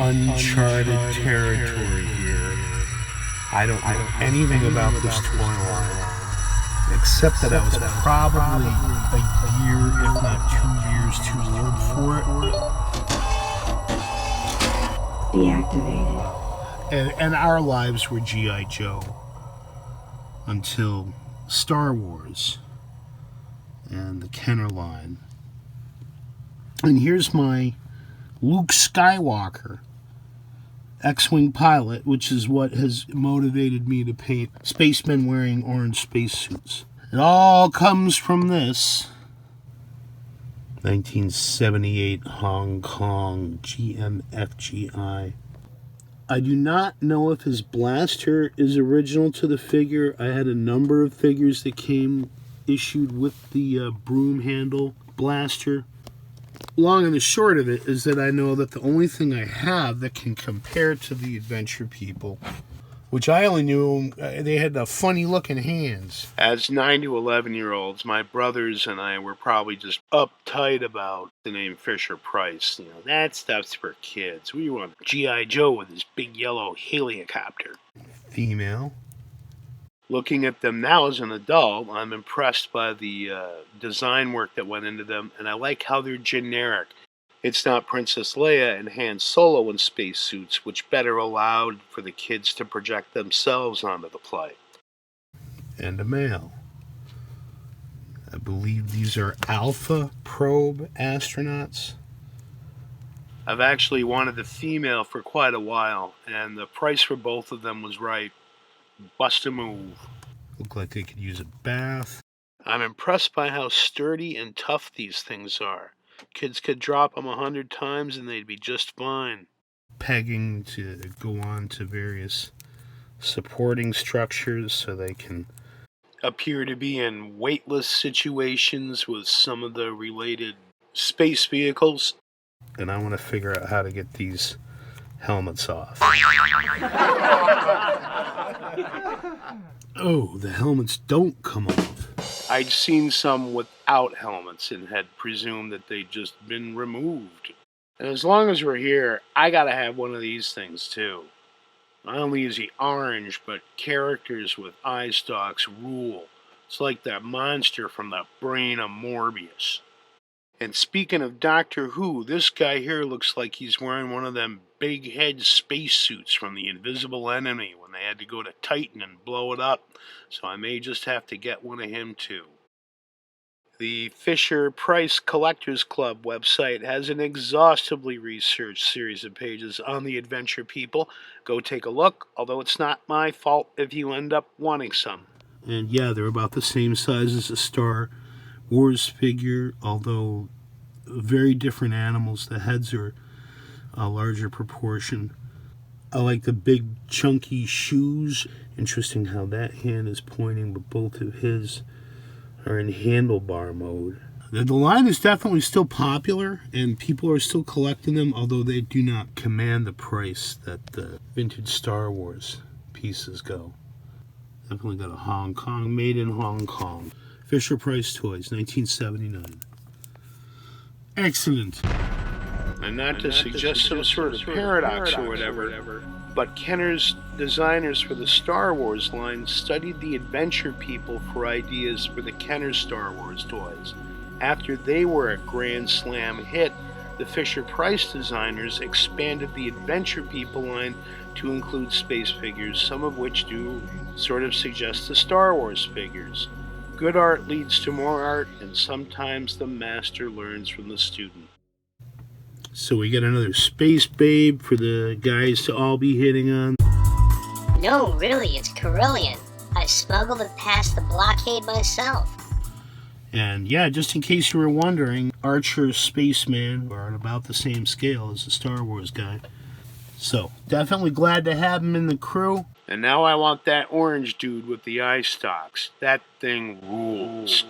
uncharted territory here. I don't know anything about this toy line, except that I was probably a year, if not 2 years too old for it. Deactivated. And our lives were G.I. Joe until Star Wars and the Kenner line. And here's my Luke Skywalker X-Wing pilot, which is what has motivated me to paint spacemen wearing orange spacesuits. It all comes from this 1978 Hong Kong GMFGI. I do not know if his blaster is original to the figure. I had a number of figures that came issued with the broom handle blaster. Long and the short of it is that I know that the only thing I have that can compare to the Adventure People, which I only knew they had the funny looking hands. As 9 to 11-year-olds, my brothers and I were probably just uptight about the name Fisher-Price. You know, that stuff's for kids. We want G.I. Joe with his big yellow helicopter. Female. Looking at them now as an adult, I'm impressed by the design work that went into them, and I like how they're generic. It's not Princess Leia and Han Solo in spacesuits, which better allowed for the kids to project themselves onto the play. And a male. I believe these are Alpha probe astronauts. I've actually wanted the female for quite a while, and the price for both of them was right. Bust a move. Look like they could use a bath. I'm impressed by how sturdy and tough these things are. Kids could drop them 100 times and they'd be just fine. Pegging to go on to various supporting structures so they can appear to be in weightless situations with some of the related space vehicles. And I want to figure out how to get these helmets off. Oh, the helmets don't come off. I'd seen some without helmets and had presumed that they'd just been removed. And as long as we're here, I gotta have one of these things too. Not only is he orange, but characters with eye stalks rule. It's like that monster from the brain of Morbius. And speaking of Doctor Who, this guy here looks like he's wearing one of them big head spacesuits from the Invisible Enemy when they had to go to Titan and blow it up. So I may just have to get one of him too. The Fisher-Price Collectors Club website has an exhaustively researched series of pages on the Adventure People. Go take a look, although it's not my fault if you end up wanting some. And yeah, they're about the same size as a Star Wars figure, although very different animals. The heads are a larger proportion. I like the big chunky shoes. Interesting how that hand is pointing, but both of his are in handlebar mode. The line is definitely still popular, and people are still collecting them, although they do not command the price that the vintage Star Wars pieces go. Definitely got a Hong Kong, made in Hong Kong. Fisher-Price Toys, 1979. Excellent. And not to suggest some sort of paradox or whatever, but Kenner's designers for the Star Wars line studied the Adventure People for ideas for the Kenner Star Wars toys. After they were a grand slam hit, the Fisher-Price designers expanded the Adventure People line to include space figures, some of which do sort of suggest the Star Wars figures. Good art leads to more art, and sometimes the master learns from the student. So we got another space babe for the guys to all be hitting on. No, really, it's Carillion. I smuggled it past the blockade myself. And yeah, just in case you were wondering, Archer Spaceman are on about the same scale as the Star Wars guy. So, definitely glad to have him in the crew. And now I want that orange dude with the eye stalks. That thing rules.